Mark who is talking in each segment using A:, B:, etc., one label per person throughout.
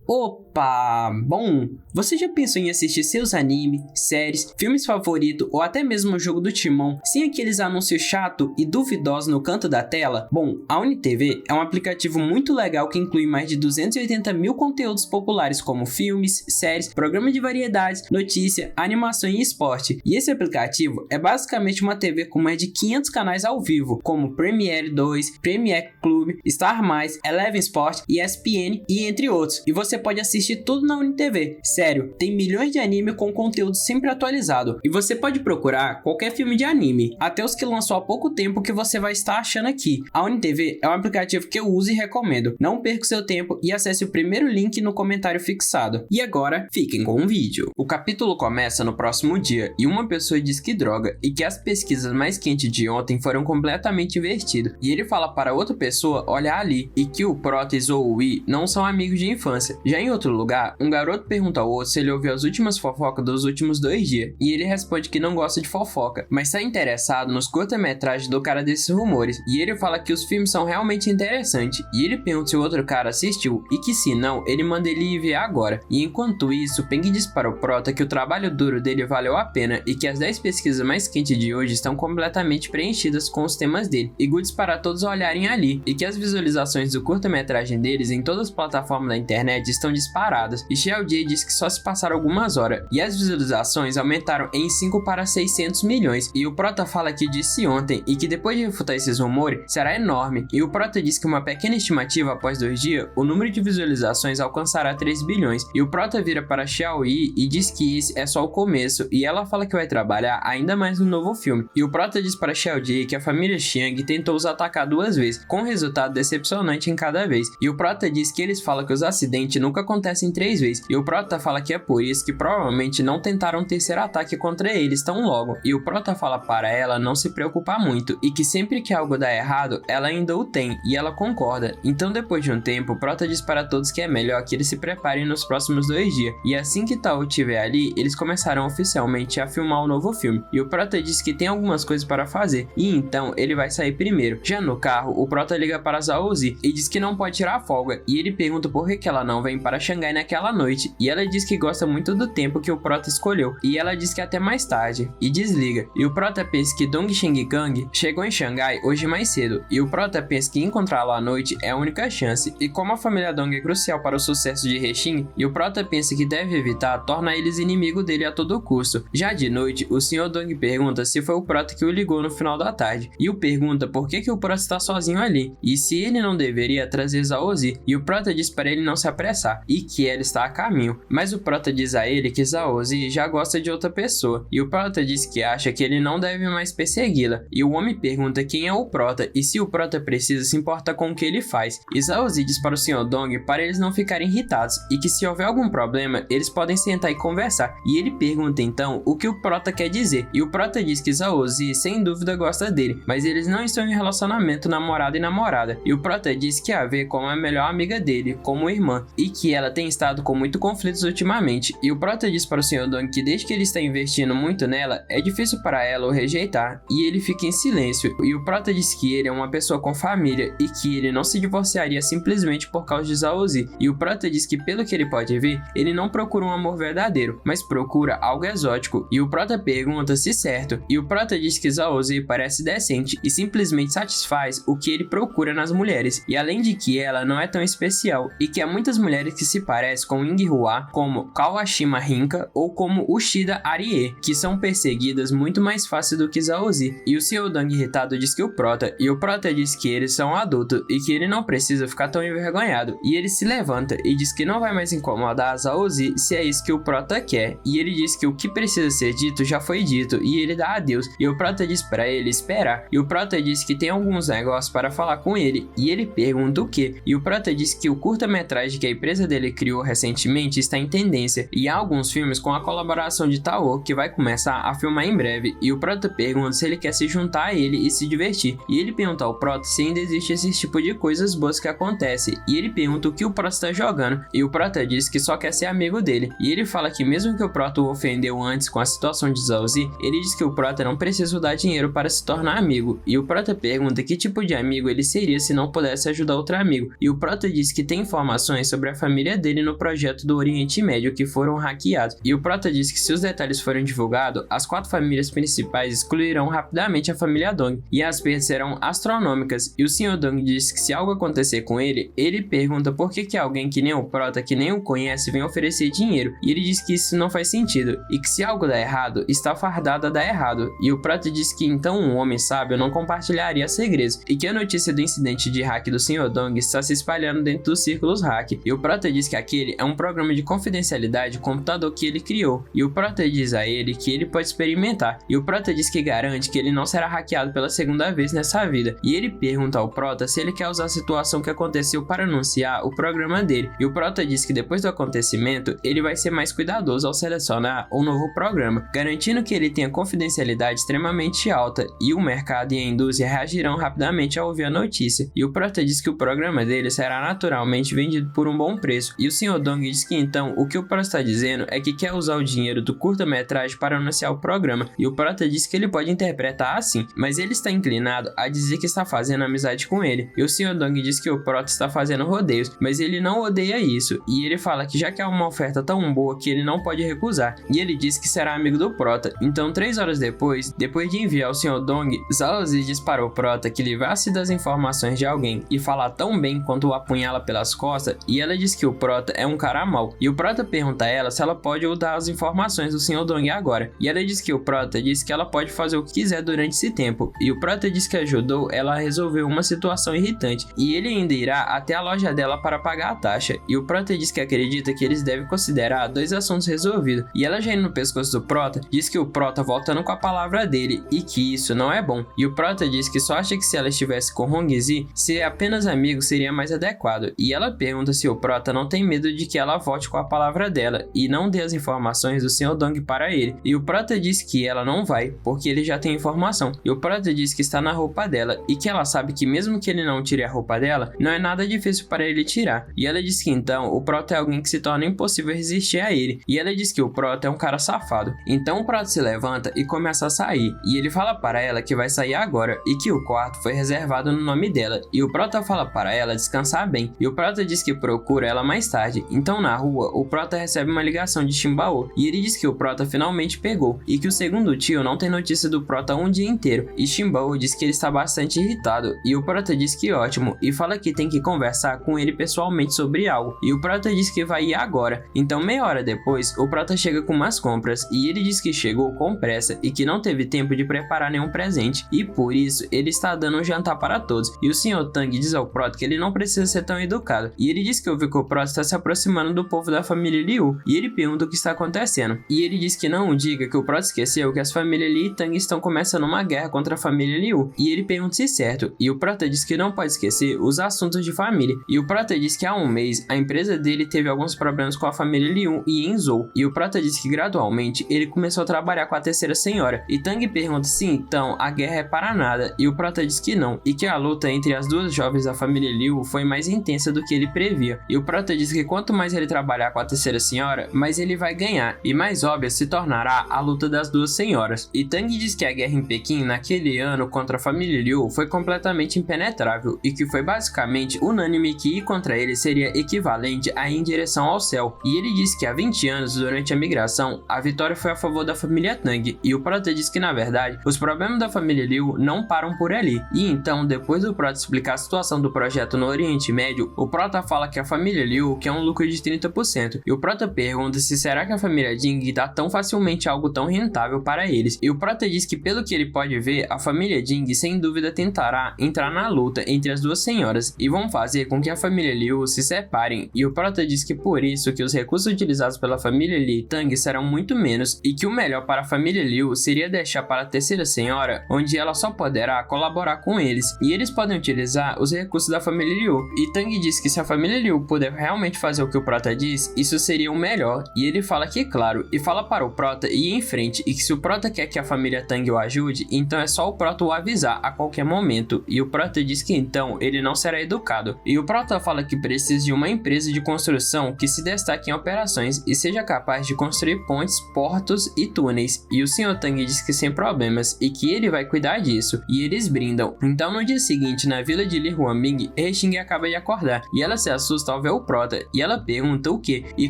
A: Opa! Bom, você já pensou em assistir seus animes, séries, filmes favoritos ou até mesmo o jogo do Timão sem aqueles anúncios chatos e duvidosos no canto da tela? Bom, a UniTV é um aplicativo muito legal que inclui mais de 280 mil conteúdos populares como filmes, séries, programas de variedades, notícia, animação e esporte. E esse aplicativo é basicamente uma TV com mais de 500 canais ao vivo, como Premiere 2, Premiere Club, Star+, Eleven Sport, ESPN e entre outros. E você pode assistir tudo na UniTV. Sério, tem milhões de anime com conteúdo sempre atualizado. E você pode procurar qualquer filme de anime, até os que lançou há pouco tempo que você vai estar achando aqui. A UniTV é um aplicativo que eu uso e recomendo. Não perca seu tempo e acesse o primeiro link no comentário fixado. E agora, fiquem com o vídeo. O capítulo começa no próximo dia e uma pessoa diz que droga e que as pesquisas mais quentes de ontem foram completamente invertidas. E ele fala para outra pessoa olhar ali e que o Protes ou o I não são amigos de infância. Já em outro lugar, um garoto pergunta ao outro se ele ouviu as últimas fofocas dos últimos 2 dias, e ele responde que não gosta de fofoca, mas está interessado nos curta-metragens do cara desses rumores, e ele fala que os filmes são realmente interessantes, e ele pergunta se o outro cara assistiu, e que se não, ele manda ele ir ver agora. E enquanto isso, Peng diz para o Prota que o trabalho duro dele valeu a pena, e que as 10 pesquisas mais quentes de hoje estão completamente preenchidas com os temas dele, e Guts para todos olharem ali, e que as visualizações do curta-metragem deles em todas as plataformas da internet estão disparadas, e Xiao Jie diz que só se passaram algumas horas, e as visualizações aumentaram em 5 para 600 milhões, e o Prota fala que disse ontem, e que depois de refutar esses rumores, será enorme, e o Prota diz que uma pequena estimativa após 2 dias, o número de visualizações alcançará 3 bilhões, e o Prota vira para Xiao Yi e diz que esse é só o começo, e ela fala que vai trabalhar ainda mais no novo filme, e o Prota diz para Xiao Jie que a família Xiang tentou os atacar 2 vezes, com resultado decepcionante em cada vez, e o Prota diz que eles falam que os acidentes nunca acontecem 3 vezes, e o Prota fala que é por isso que provavelmente não tentaram um terceiro ataque contra eles tão logo, e o Prota fala para ela não se preocupar muito, e que sempre que algo dá errado, ela ainda o tem, e ela concorda. Então depois de um tempo, o Prota diz para todos que é melhor que eles se preparem nos próximos 2 dias, e assim que Tao estiver ali, eles começarão oficialmente a filmar o novo filme, e o Prota diz que tem algumas coisas para fazer, e então ele vai sair primeiro. Já no carro, o Prota liga para Zhao Zi e diz que não pode tirar folga, e ele pergunta por que ela não vem para Xangai naquela noite, e ela diz que gosta muito do tempo que o Prota escolheu, e ela diz que até mais tarde, e desliga. E o Prota pensa que Dong Shengkang chegou em Xangai hoje mais cedo, e o Prota pensa que encontrá-lo à noite é a única chance, e como a família Dong é crucial para o sucesso de Hexin, e o Prota pensa que deve evitar, torna eles inimigo dele a todo custo. Já de noite, o Sr. Dong pergunta se foi o Prota que o ligou no final da tarde, e o pergunta por que o Prota está sozinho ali, e se ele não deveria trazer Zhao Zi, e o Prota diz para ele não se apressar, e que ela está a caminho, mas o Prota diz a ele que Zhao Zi já gosta de outra pessoa, e o Prota diz que acha que ele não deve mais persegui-la, e o homem pergunta quem é o Prota, e se o Prota precisa se importar com o que ele faz, e Zhao Zi diz para o Sr. Dong para eles não ficarem irritados, e que se houver algum problema, eles podem sentar e conversar, e ele pergunta então o que o Prota quer dizer, e o Prota diz que Zhao Zi sem dúvida gosta dele, mas eles não estão em relacionamento namorado e namorada, e o Prota diz que a vê como a melhor amiga dele, como irmã, e que ela tem estado com muitos conflitos ultimamente, e o Prota diz para o Sr. Dong que desde que ele está investindo muito nela, é difícil para ela o rejeitar, e ele fica em silêncio, e o Prota diz que ele é uma pessoa com família, e que ele não se divorciaria simplesmente por causa de Zhao Zi, e o Prota diz que pelo que ele pode ver, ele não procura um amor verdadeiro, mas procura algo exótico, e o Prota pergunta se certo, e o Prota diz que Zhao Zi parece decente, e simplesmente satisfaz o que ele procura nas mulheres, e além de que ela não é tão especial, e que há muitas mulheres que se parecem com Ying Hua, como Kawashima Rinka ou como Ushida Arie, que são perseguidas muito mais fácil do que Zhao Zi, e o Sr. Dong irritado diz que o Prota, e o Prota diz que eles são adultos e que ele não precisa ficar tão envergonhado, e ele se levanta e diz que não vai mais incomodar a Zhao Zi se é isso que o Prota quer, e ele diz que o que precisa ser dito já foi dito, e ele dá adeus, e o Prota diz para ele esperar, e o Prota diz que tem alguns negócios para falar com ele, e ele pergunta o que, e o Prota diz que o curta-metragem que a empresa dele criou recentemente está em tendência, e há alguns filmes com a colaboração de Tao que vai começar a filmar em breve, e o Prota pergunta se ele quer se juntar a ele e se divertir, e ele pergunta ao Prota se ainda existe esse tipo de coisas boas que acontece, e ele pergunta o que o Prota está jogando, e o Prota diz que só quer ser amigo dele, e ele fala que mesmo que o Prota o ofendeu antes com a situação de Zhao Zi, ele diz que o Prota não precisa dar dinheiro para se tornar amigo, e o Prota pergunta que tipo de amigo ele seria se não pudesse ajudar outro amigo, e o Prota diz que tem informações sobre a a família dele no projeto do Oriente Médio que foram hackeados. E o Prota diz que se os detalhes forem divulgados, as 4 famílias principais excluirão rapidamente a família Dong e as perdas serão astronômicas. E o Sr. Dong diz que se algo acontecer com ele, ele pergunta por que alguém que nem o Prota, que nem o conhece, vem oferecer dinheiro. E ele diz que isso não faz sentido e que se algo der errado, está fardado a dar errado. E o Prota diz que então um homem sábio não compartilharia segredos e que a notícia do incidente de hack do Sr. Dong está se espalhando dentro dos círculos hack. E o Prota diz que aquele é um programa de confidencialidade computador que ele criou. E o Prota diz a ele que ele pode experimentar. E o Prota diz que garante que ele não será hackeado pela segunda vez nessa vida. E ele pergunta ao Prota se ele quer usar a situação que aconteceu para anunciar o programa dele. E o Prota diz que depois do acontecimento, ele vai ser mais cuidadoso ao selecionar um novo programa, garantindo que ele tenha confidencialidade extremamente alta e o mercado e a indústria reagirão rapidamente ao ouvir a notícia. E o Prota diz que o programa dele será naturalmente vendido por um bom preço. E o Sr. Dong diz que então o que o Prota está dizendo é que quer usar o dinheiro do curta-metragem para anunciar o programa. E o Prota diz que ele pode interpretar assim, mas ele está inclinado a dizer que está fazendo amizade com ele. E o Sr. Dong diz que o Prota está fazendo rodeios, mas ele não odeia isso. E ele fala que já que é uma oferta tão boa que ele não pode recusar. E ele diz que será amigo do Prota. Então 3 horas depois de enviar o Sr. Dong, Zalozi diz para o Prota que livrar-se das informações de alguém e falar tão bem quanto o apunhala pelas costas, e ela diz que o Prota é um cara mau. E o Prota pergunta a ela se ela pode dar as informações do Sr. Dong agora. E ela diz que o Prota diz que ela pode fazer o que quiser durante esse tempo. E o Prota diz que ajudou ela a resolver uma situação irritante. E ele ainda irá até a loja dela para pagar a taxa. E o Prota diz que acredita que eles devem considerar 2 assuntos resolvidos. E ela já indo no pescoço do Prota, diz que o Prota voltando com a palavra dele e que isso não é bom. E o Prota diz que só acha que se ela estivesse com Hongzi, ser apenas amigo seria mais adequado. E ela pergunta se o Prota não tem medo de que ela volte com a palavra dela e não dê as informações do Sr. Dong para ele. E o Prota diz que ela não vai, porque ele já tem informação. E o Prota diz que está na roupa dela e que ela sabe que mesmo que ele não tire a roupa dela, não é nada difícil para ele tirar. E ela diz que então o Prota é alguém que se torna impossível resistir a ele. E ela diz que o Prota é um cara safado. Então o Prota se levanta e começa a sair. E ele fala para ela que vai sair agora e que o quarto foi reservado no nome dela. E o Prota fala para ela descansar bem. E o Prota diz que procura ela mais tarde. Então na rua, o Prota recebe uma ligação de Shimbao. E ele diz que o Prota finalmente pegou. E que o segundo tio não tem notícia do Prota um dia inteiro. E Shimbao diz que ele está bastante irritado. E o Prota diz que ótimo. E fala que tem que conversar com ele pessoalmente sobre algo. E o Prota diz que vai ir agora. Então meia hora depois, o Prota chega com umas compras. E ele diz que chegou com pressa e que não teve tempo de preparar nenhum presente. E por isso, ele está dando um jantar para todos. E o Sr. Tang diz ao Prota que ele não precisa ser tão educado. E ele diz que ouviu que o Prota está se aproximando do povo da família Liu. E ele pergunta o que está acontecendo. E ele diz que não diga que o Prota esqueceu que as famílias Li e Tang estão começando uma guerra contra a família Liu. E ele pergunta se é certo. E o Prota diz que não pode esquecer os assuntos de família. E o Prota diz que há um mês a empresa dele teve alguns problemas com a família Liu e Enzo. E o Prota diz que gradualmente ele começou a trabalhar com a terceira senhora. E Tang pergunta se então a guerra é para nada. E o Prota diz que não. E que a luta entre as duas jovens da família Liu foi mais intensa do que ele previa. E o Prota diz que quanto mais ele trabalhar com a terceira senhora, mais ele vai ganhar. E mais óbvia se tornará a luta das duas senhoras. E Tang diz que a guerra em Pequim naquele ano contra a família Liu foi completamente impenetrável. E que foi basicamente unânime que ir contra ele seria equivalente a ir em direção ao céu. E ele diz que há 20 anos, durante a migração, a vitória foi a favor da família Tang. E o Prota diz que na verdade, os problemas da família Liu não param por ali. E então, depois do Prota explicar a situação do projeto no Oriente Médio, o Prota fala que a família Liu quer um lucro de 30%. E o Prota pergunta se será que a família Ding dá tão facilmente algo tão rentável para eles. E o Prota diz que pelo que ele pode ver, a família Ding sem dúvida tentará entrar na luta entre as duas senhoras e vão fazer com que a família Liu se separem. E o Prota diz que por isso que os recursos utilizados pela família Li e Tang serão muito menos e que o melhor para a família Liu seria deixar para a terceira senhora, onde ela só poderá colaborar com eles e eles podem utilizar os recursos da família Liu. E Tang diz que se a família Liu puder realmente fazer o que o Prota diz, isso seria o melhor. E ele fala que claro, e fala para o Prota ir em frente e que se o Prota quer que a família Tang o ajude, então é só o Prota o avisar a qualquer momento. E o Prota diz que então ele não será educado. E o Prota fala que precisa de uma empresa de construção que se destaque em operações e seja capaz de construir pontes, portos e túneis. E o Sr. Tang diz que sem problemas e que ele vai cuidar disso. E eles brindam. Então no dia seguinte, na vila de Li Huanbing, He Xing acaba de acordar e ela se assusta ao resolve é o Prota, e ela pergunta o que e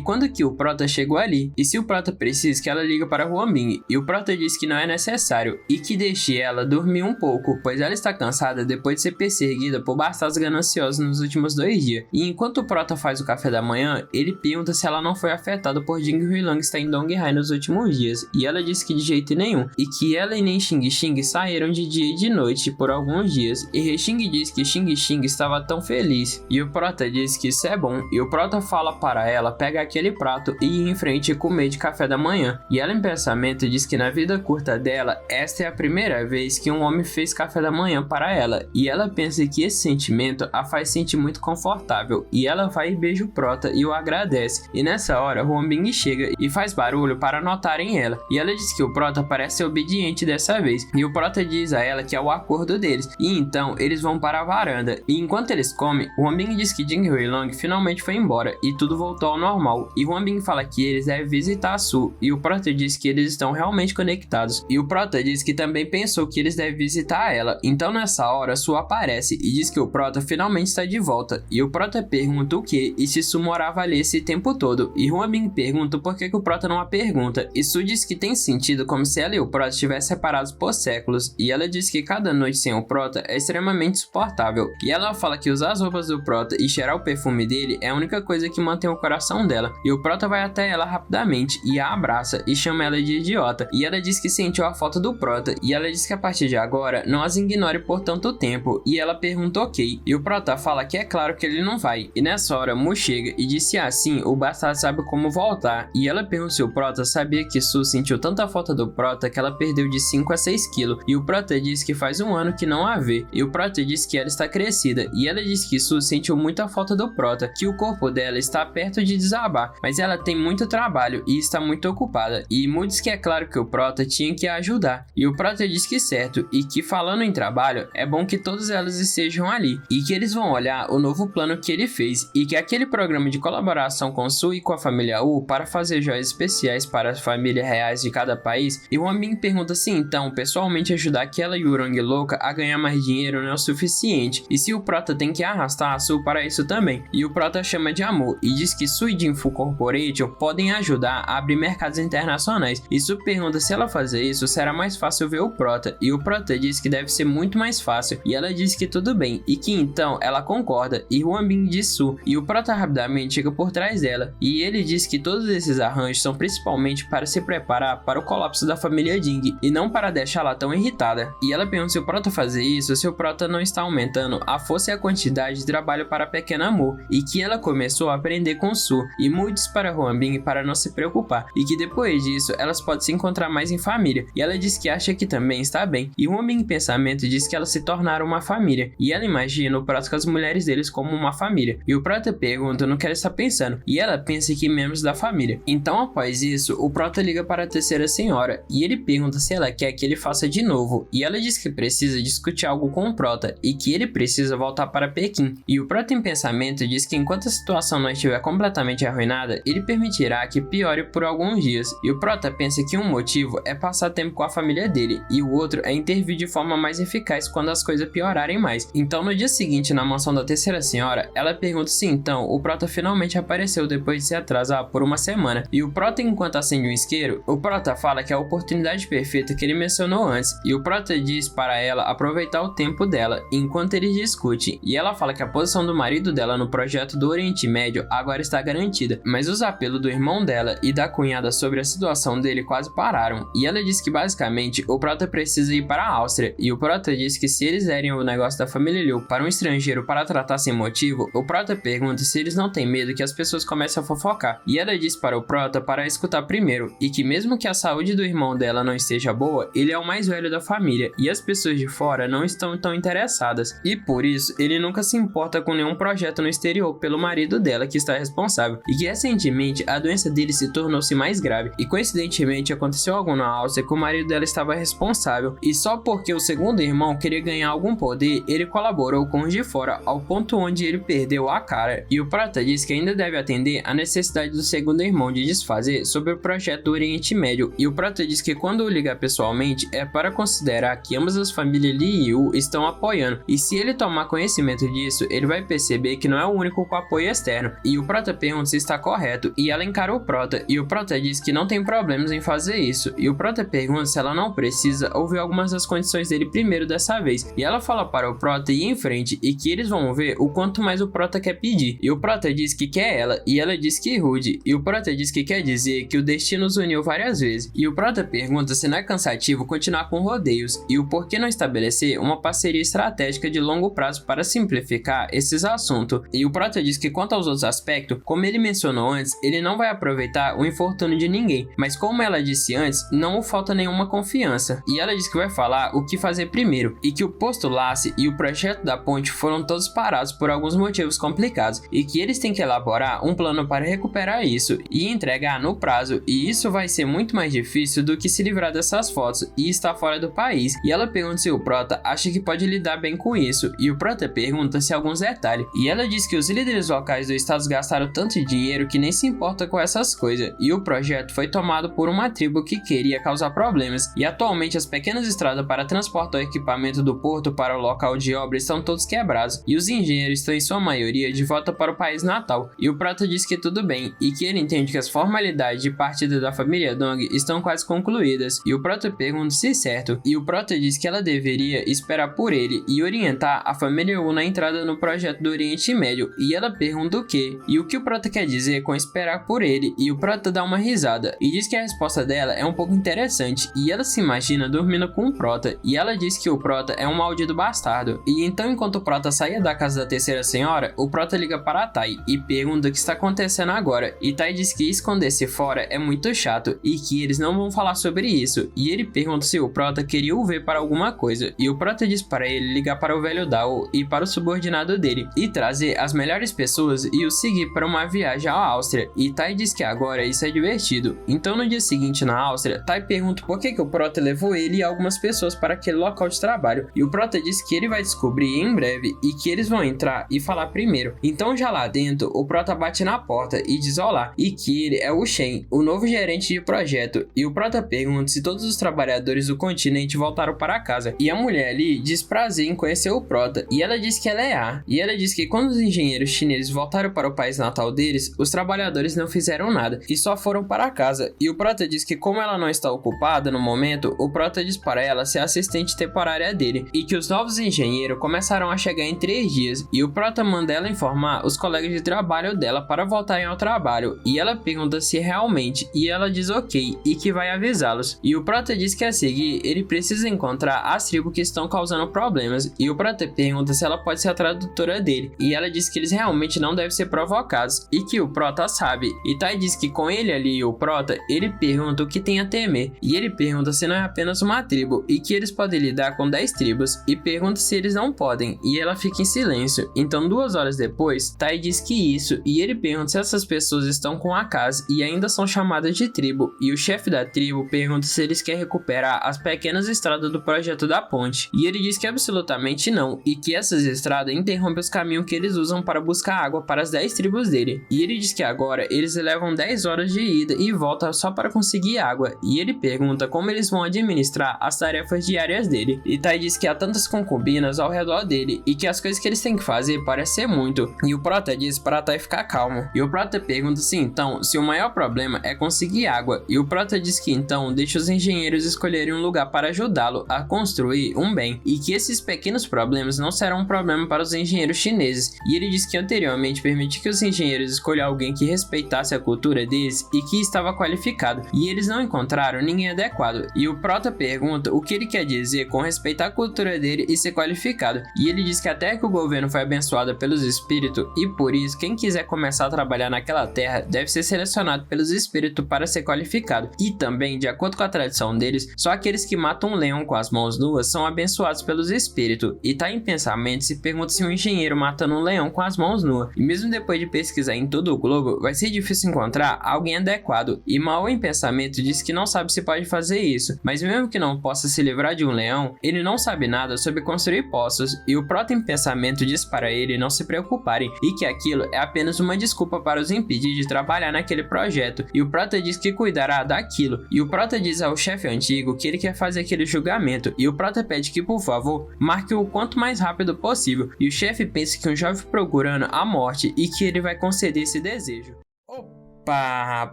A: quando que o Prota chegou ali, e se o Prota precisa que ela liga para Huan Bin, e o Prota diz que não é necessário e que deixe ela dormir um pouco, pois ela está cansada depois de ser perseguida por bastardos gananciosos nos últimos 2 dias. E enquanto o Prota faz o café da manhã, ele pergunta se ela não foi afetada por Jing Huilang estar em Donghai nos últimos dias, e ela diz que de jeito nenhum, e que ela e nem Xing Xing saíram de dia e de noite por alguns dias, e He Xing diz que Xing Xing estava tão feliz, e o Prota diz que isso é bom, e o Prota fala para ela pegar aquele prato e ir em frente e comer de café da manhã, e ela em pensamento diz que na vida curta dela, esta é a primeira vez que um homem fez café da manhã para ela, e ela pensa que esse sentimento a faz sentir muito confortável, e ela vai e beija o Prota e o agradece, e nessa hora Huan Bin chega e faz barulho para notarem ela, e ela diz que o Prota parece ser obediente dessa vez, e o Prota diz a ela que é o acordo deles, e então eles vão para a varanda, e enquanto eles comem, Huan Bin diz que Jing Huilang finalmente foi embora, e tudo voltou ao normal, e Huan Bin fala que eles devem visitar a Su, e o Prota diz que eles estão realmente conectados, e o Prota diz que também pensou que eles devem visitar ela, então nessa hora Su aparece e diz que o Prota finalmente está de volta, e o Prota pergunta o que e se Su morava ali esse tempo todo, e Huan Bin pergunta por que o Prota não a pergunta, e Su diz que tem sentido como se ela e o Prota estivessem separados por séculos, e ela diz que cada noite sem o Prota é extremamente insuportável, e ela fala que usar as roupas do Prota e cheirar o perfume dele é a única coisa que mantém o coração dela, e o Prota vai até ela rapidamente e a abraça e chama ela de idiota, e ela diz que sentiu a falta do Prota, e ela diz que a partir de agora não as ignore por tanto tempo, e ela pergunta ok, e o Prota fala que é claro que ele não vai, e nessa hora Mu chega e diz que assim o bastardo sabe como voltar, e ela pergunta se o Prota sabia que Su sentiu tanta falta do Prota que ela perdeu de 5 a 6 quilos, e o Prota diz que faz 1 ano que não a vê, e o Prota diz que ela está crescida, e ela diz que Su sentiu muita falta do Prota, que o corpo dela está perto de desabar, mas ela tem muito trabalho e está muito ocupada, e Mu diz que é claro que o Prota tinha que a ajudar, e o Prota diz que certo, e que falando em trabalho, é bom que todas elas estejam ali, e que eles vão olhar o novo plano que ele fez, e que aquele programa de colaboração com Su e com a família Wu para fazer joias especiais para as famílias reais de cada país, e Huan Bin pergunta se então pessoalmente ajudar aquela Yurong louca a ganhar mais dinheiro não é o suficiente, e se o Prota tem que arrastar a Su para isso também, e o Prota chama de amor, e diz que Su e Jinfu Corporation podem ajudar a abrir mercados internacionais, e Su pergunta se ela fazer isso será mais fácil ver o Prota, e o Prota diz que deve ser muito mais fácil, e ela diz que tudo bem, e que então ela concorda, e Huan Bin diz Su, e o Prota rapidamente chega por trás dela, e ele diz que todos esses arranjos são principalmente para se preparar para o colapso da família Jing, e não para deixá-la tão irritada, e ela pergunta se o Prota fazer isso, se o Prota não está aumentando a força e a quantidade de trabalho para a pequena Mu, e que ela começou a aprender com Su, e Mu diz para Huan Bin para não se preocupar, e que depois disso elas podem se encontrar mais em família, e ela diz que acha que também está bem, e Huan Bin em pensamento diz que elas se tornaram uma família, e ela imagina o Prota com as mulheres deles como uma família, e o Prota pergunta no que ela está pensando, e ela pensa que membros da família. Então após isso, o Prota liga para a terceira senhora, e ele pergunta se ela quer que ele faça de novo, e ela diz que precisa discutir algo com o Prota, e que ele precisa voltar para Pequim, e o Prota em pensamento diz que enquanto a situação não estiver completamente arruinada, ele permitirá que piore por alguns dias, e o Prota pensa que um motivo é passar tempo com a família dele, e o outro é intervir de forma mais eficaz quando as coisas piorarem mais. Então no dia seguinte, na mansão da terceira senhora, ela pergunta se então o Prota finalmente apareceu depois de se atrasar por uma semana, e o Prota enquanto acende um isqueiro, o Prota fala que é a oportunidade perfeita que ele mencionou antes, e o Prota diz para ela aproveitar o tempo dela, enquanto eles discutem, e ela fala que a posição do marido dela no projeto do Oriente Médio agora está garantida, mas os apelos do irmão dela e da cunhada sobre a situação dele quase pararam, e ela diz que basicamente o Prota precisa ir para a Áustria, e o Prota diz que se eles derem o negócio da família Liu para um estrangeiro para tratar sem motivo, o Prota pergunta se eles não têm medo que as pessoas comecem a fofocar, e ela diz para o Prota para escutar primeiro, e que mesmo que a saúde do irmão dela não esteja boa, ele é o mais velho da família, e as pessoas de fora não estão tão interessadas, e por isso ele nunca se importa com nenhum projeto no exterior pelo marido dela que está responsável, e que recentemente a doença dele se tornou-se mais grave, e coincidentemente aconteceu algo na Áustria que o marido dela estava responsável, e só porque o segundo irmão queria ganhar algum poder, ele colaborou com os de fora, ao ponto onde ele perdeu a cara, e o Prota diz que ainda deve atender a necessidade do segundo irmão de desfazer sobre o projeto do Oriente Médio, e o Prota diz que quando o ligar pessoalmente é para considerar que ambas as famílias Li e Yu estão apoiando, e se ele tomar conhecimento disso, ele vai perceber que não é o único com apoio externo, e o Prota pergunta se está correto, e ela encara o Prota, e o Prota diz que não tem problemas em fazer isso, e o Prota pergunta se ela não precisa ouvir algumas das condições dele primeiro dessa vez, e ela fala para o Prota ir em frente, e que eles vão ver o quanto mais o Prota quer pedir, e o Prota diz que quer ela, e ela diz que rude, e o Prota diz que quer dizer que o destino os uniu várias vezes, e o Prota pergunta se não é cansativo continuar com rodeios, e o porquê não estabelecer uma parceria estratégica de longo prazo para simplificar esses assuntos, e o Prota diz que quanto aos outros aspectos, como ele mencionou antes, ele não vai aproveitar o infortúnio de ninguém, mas como ela disse antes, não falta nenhuma confiança, e ela diz que vai falar o que fazer primeiro, e que o posto Lace e o projeto da ponte foram todos parados por alguns motivos complicados, e que eles têm que elaborar um plano para recuperar isso e entregar no prazo, e isso vai ser muito mais difícil do que se livrar dessas fotos e estar fora do país, e ela pergunta se o Prota acha que pode lidar bem com isso, e o Prota pergunta se alguns detalhes, e ela diz que os líderes locais do estado gastaram tanto dinheiro que nem se importa com essas coisas, e o projeto foi tomado por uma tribo que queria causar problemas, e atualmente as pequenas estradas para transportar o equipamento do porto para o local de obra estão todos quebrados, e os engenheiros estão em sua maioria de volta para o país natal, e o Prota diz que tudo bem, e que ele entende que as formalidades de partida da família Dong estão quase concluídas, e o Prota pergunta se certo, e o Prota diz que ela deveria esperar por ele e orientar a família Wu na entrada no projeto do Oriente Médio, e ela pergunta o que, e o que o Prota quer dizer com esperar por ele, e o Prota dá uma risada, e diz que a resposta dela é um pouco interessante, e ela se imagina dormindo com o Prota, e ela diz que o Prota é um maldito bastardo, e então enquanto o Prota saía da casa da terceira senhora, o Prota liga para a Tai, e pergunta o que está acontecendo agora, e Tai diz que esconder-se fora é muito chato, e que eles não vão falar sobre isso, e ele pergunta se o Prota queria o ver para alguma coisa, e o Prota diz para ele ligar para o velho Dao e para o subordinado dele, e trazer as melhores pessoas e o seguir para uma viagem à Áustria, e Tai diz que agora isso é divertido. Então no dia seguinte na Áustria, Tai pergunta por que o Prota levou ele e algumas pessoas para aquele local de trabalho, e o Prota diz que ele vai descobrir em breve e que eles vão entrar e falar primeiro. Então já lá dentro, o Prota bate na porta e diz olá, e que ele é o Shen, o novo gerente de projeto, e o Prota pergunta se todos os trabalhadores do continente voltaram para casa, e a mulher ali diz prazer em conhecer o Prota, e ela diz que ela é A, e ela diz que quando os engenheiros chineses voltaram para o país natal deles, os trabalhadores não fizeram nada, e só foram para casa, e o Prota diz que como ela não está ocupada no momento, o Prota diz para ela ser assistente temporária dele, e que os novos engenheiros começaram a chegar em 3 dias, e o Prota manda ela informar os colegas de trabalho dela para voltarem ao trabalho, e ela pergunta se realmente, e ela diz ok, e que vai avisá-los, e o Prota diz que a seguir ele precisa encontrar as tribos que estão causando problemas, e o Prota pergunta se ela pode ser a tradutora dele, e ela diz que eles realmente não devem ser provocados, e que o Prota sabe, e Tai diz que com ele ali e o Prota, ele pergunta o que tem a temer, e ele pergunta se não é apenas uma tribo, e que eles podem lidar com 10 tribos, e pergunta se eles não podem, e ela fica em silêncio. Então 2 horas depois, Tai diz que isso, e ele pergunta se essas pessoas estão com a casa e ainda são chamadas de tribo, e o chefe da tribo pergunta se eles querem recuperar as pequenas estradas do projeto da ponte, e ele diz que absolutamente não, e que essas estradas interrompem os caminhos que eles usam para buscar água para as 10 tribos dele, e ele diz que agora eles levam 10 horas de ida e volta só para conseguir água, e ele pergunta como eles vão administrar as tarefas diárias dele, e Tai diz que há tantas concubinas ao redor dele, e que as coisas que eles têm que fazer parecem ser muito, e o Prota diz para Tai ficar calmo, e o Prota pergunta se então, se o maior problema é conseguir água, e o Prota diz que então deixa os engenheiros escolherem um lugar para ajudá-lo a construir um bem, e que esses pequenos problemas não serão um problema para os engenheiros chineses, e ele diz que anteriormente permitiu que os engenheiros escolham alguém que respeitasse a cultura deles e que estava qualificado, e eles não encontraram ninguém adequado, e o Prota pergunta o que ele quer dizer com respeitar a cultura dele e ser qualificado, e ele diz que a terra que o governo foi abençoada pelos espíritos, e por isso quem quiser começar a trabalhar naquela terra deve ser selecionado pelos espíritos para ser qualificado, e também, de acordo com a tradição deles, só aqueles que matam um leão com as mãos nuas são abençoados pelos espíritos, e tá em pensamento se pergunta se um engenheiro matando um leão com as mãos nuas, e mesmo depois de pesquisar em todo o globo, vai ser difícil encontrar alguém adequado, e Mao em pensamento diz que não sabe se pode fazer isso, mas mesmo que não possa se livrar de um leão, ele não sabe nada sobre construir poços, e o Prota em pensamento diz para ele não se preocuparem, e que aquilo é apenas uma desculpa para os impedir de trabalhar naquele projeto, e o Prota diz que cuidará daquilo, e o Prota diz ao chefe antigo que ele quer fazer aquele julgamento, e o Prota pede que por favor, marque o quanto mais rápido possível, e o chefe pensa que um jovem procurando esperando a morte e que ele vai conceder esse desejo. Opa!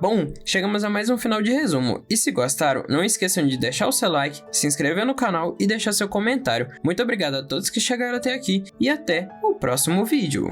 A: Bom, chegamos a mais um final de resumo. E se gostaram, não esqueçam de deixar o seu like, se inscrever no canal e deixar seu comentário. Muito obrigado a todos que chegaram até aqui e até o próximo vídeo.